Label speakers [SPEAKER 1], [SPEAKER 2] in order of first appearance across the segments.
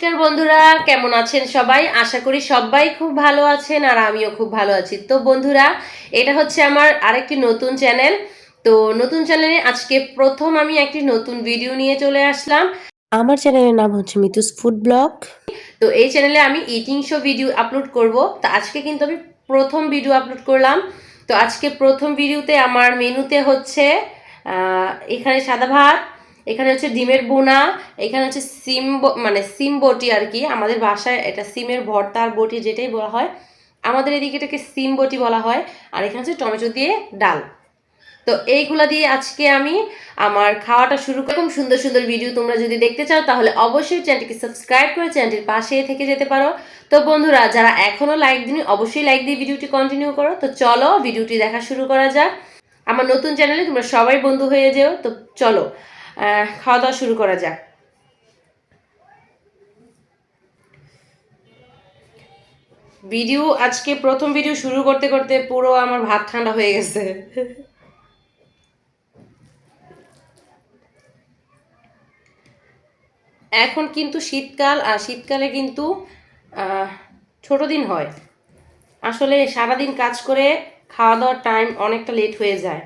[SPEAKER 1] নমস্কার বন্ধুরা, কেমন আছেন সবাই? আশা করি সবাই খুব ভালো আছেন আর আমিও খুব ভালো আছি। তো বন্ধুরা, এটা হচ্ছে আমার আরেকটি নতুন চ্যানেল। তো নতুন চ্যানেলে আজকে প্রথম আমি একটি নতুন ভিডিও নিয়ে চলে আসলাম। আমার চ্যানেলের নাম হচ্ছে মিতুস ফুড ব্লগ। তো এই চ্যানেলে আমি ইটিং শো ভিডিও আপলোড করব। তো আজকে কিন্তু আমি প্রথম ভিডিও আপলোড করলাম। তো আজকে প্রথম ভিডিওতে আমার মেনুতে হচ্ছে এখানে সাদা ভাত, এখানে হচ্ছে ডিমের বোনা, এখানে হচ্ছে সিম বটি আর কি। আমাদের ভাষায় এটা সিমের ভর্তা আর বটি যেটাই বলা হয়, আমাদের এদিকে এটাকে সিম বটি বলা হয়। আর এখানে হচ্ছে টমেটো দিয়ে ডাল। তো এইগুলা দিয়ে আজকে আমি আমার খাওয়াটা শুরু করলাম। সুন্দর সুন্দর ভিডিও তোমরা যদি দেখতে চাও তাহলে অবশ্যই চ্যানেলটিকে সাবস্ক্রাইব করে চ্যানেলটির পাশে থেকে যেতে পারো। তো বন্ধুরা, যারা এখনো লাইক দিনি অবশ্যই লাইক দিয়ে ভিডিওটি কন্টিনিউ করো। তো চলো ভিডিওটি দেখা শুরু করা যাক। আমার নতুন চ্যানেলে তোমরা সবাই বন্ধু হয়ে যেও। তো চলো খাওয়া দাওয়া শুরু করা যাক। ভিডিও আজকে প্রথম ভিডিও শুরু করতে করতে পুরো আমার ভাত ঠান্ডা হয়ে গেছে। এখন কিন্তু শীতকাল, আর শীতকালে কিন্তু ছোট দিন হয়। আসলে সারাদিন কাজ করে খাওয়া দাওয়ার টাইম অনেকটা লেট হয়ে যায়।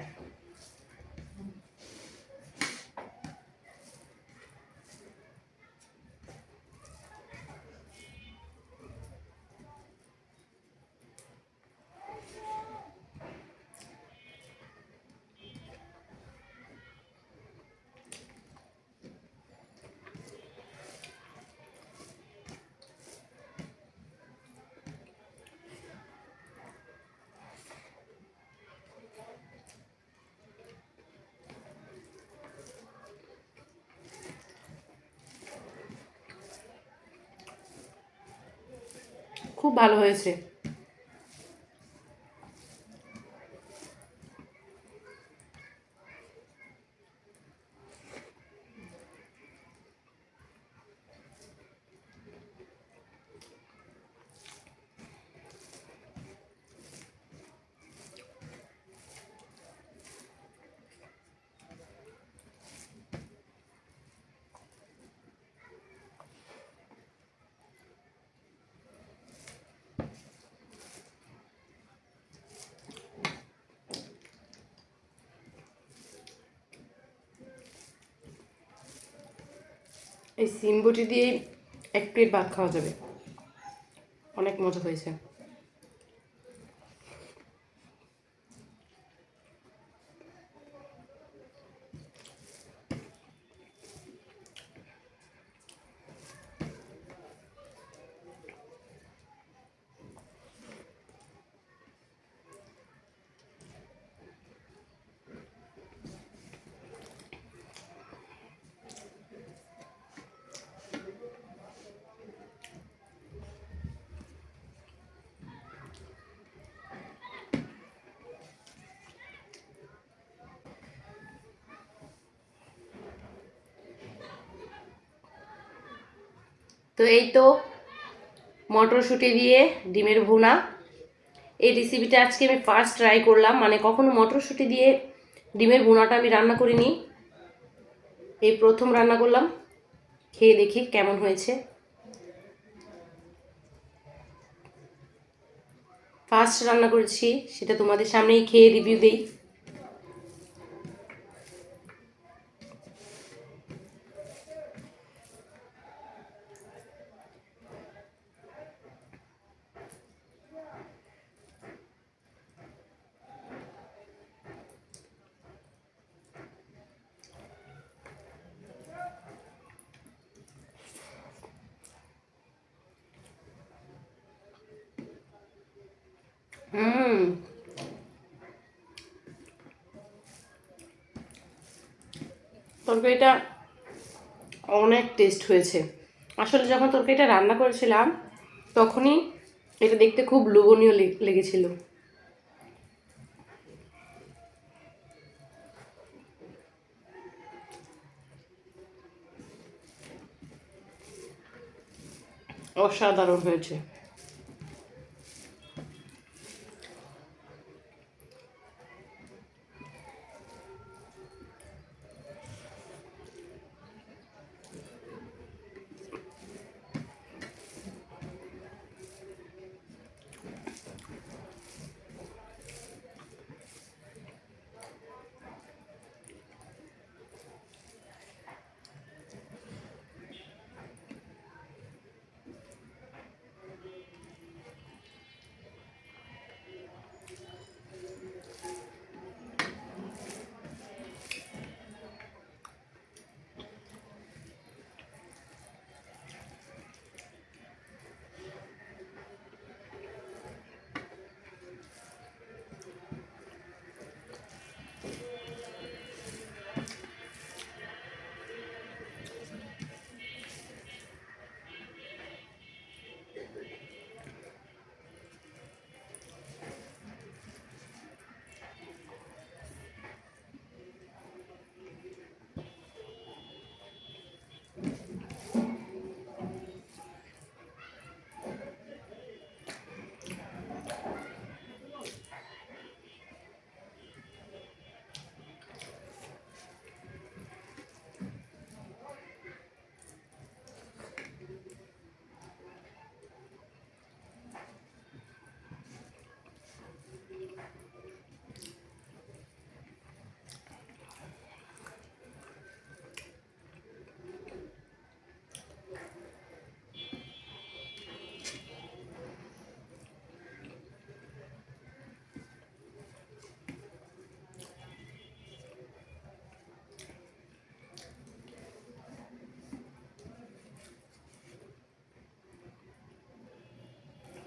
[SPEAKER 1] খুব ভালো হয়েছে। এই সিম বটি দিয়ে এক প্লেট ভাত খাওয়া যাবে। অনেক মজা হয়েছে। তো এই তো মটরশুঁটি দিয়ে ডিমের ভুনা। এই রেসিপিটা আজকে আমি ফার্স্ট ট্রাই করলাম, মানে কখনো মটরশুঁটি দিয়ে ডিমের ভুনাটা আমি রান্না করিনি, এই প্রথম রান্না করলাম। খেয়ে দেখি কেমন হয়েছে। ফার্স্ট রান্না করেছি, সেটা তোমাদের সামনেই খেয়ে রিভিউ দেই। তরকারিটা অনেক টেস্ট হয়েছে। আসলে যখন তরকারিটা রান্না করেছিলাম তখনই এটা দেখতে খুব লোভনীয় লেগেছিল। অসাধারণ হয়েছে।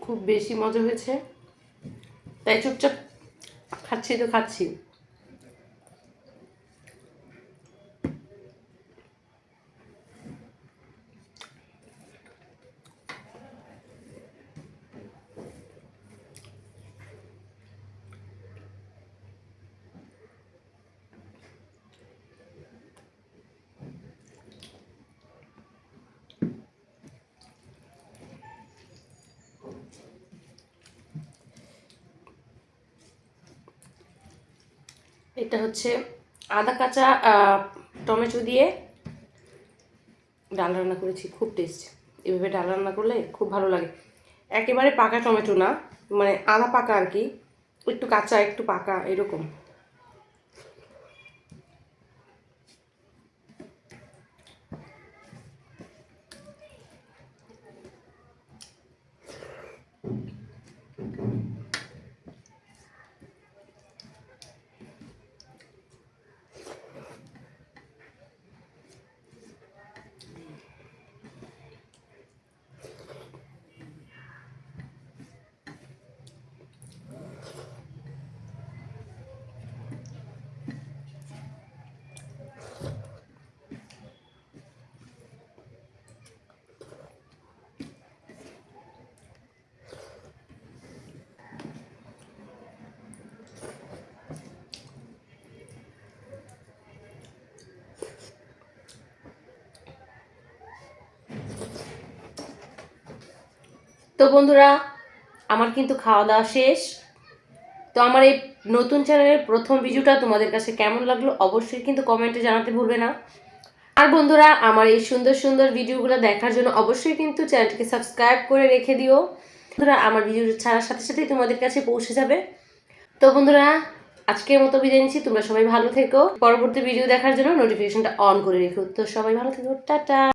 [SPEAKER 1] খুব বেশি মজা হয়েছে, তাই চুপচাপ খাচ্ছি তো খাচ্ছি। এটা হচ্ছে আদা কাঁচা টমেটো দিয়ে ডাল রান্না করেছি, খুব টেস্ট। এভাবে ডাল রান্না করলে খুব ভালো লাগে। একেবারে পাকা টমেটো না, মানে আধা পাকা আর কি, একটু কাঁচা একটু পাকা এরকম। তো বন্ধুরা, আমার কিন্তু খাওয়া দাওয়া শেষ। তো আমার এই নতুন চ্যানেলের প্রথম ভিডিওটা তোমাদের কাছে কেমন লাগলো অবশ্যই কিন্তু কমেন্টে জানাতে ভুলবে না। আর বন্ধুরা, আমার এই সুন্দর সুন্দর ভিডিওগুলো দেখার জন্য অবশ্যই কিন্তু চ্যানেলটিকে সাবস্ক্রাইব করে রেখে দিও। বন্ধুরা, আমার ভিডিও ছাড়ার সাথে সাথেই তোমাদের কাছে পৌঁছে যাবে। তো বন্ধুরা, আজকের মতো বিদায় নিচ্ছি। তোমরা সবাই ভালো থেকো। পরবর্তী ভিডিও দেখার জন্য নোটিফিকেশনটা অন করে রেখো। তো সবাই ভালো থেকো, টাটা।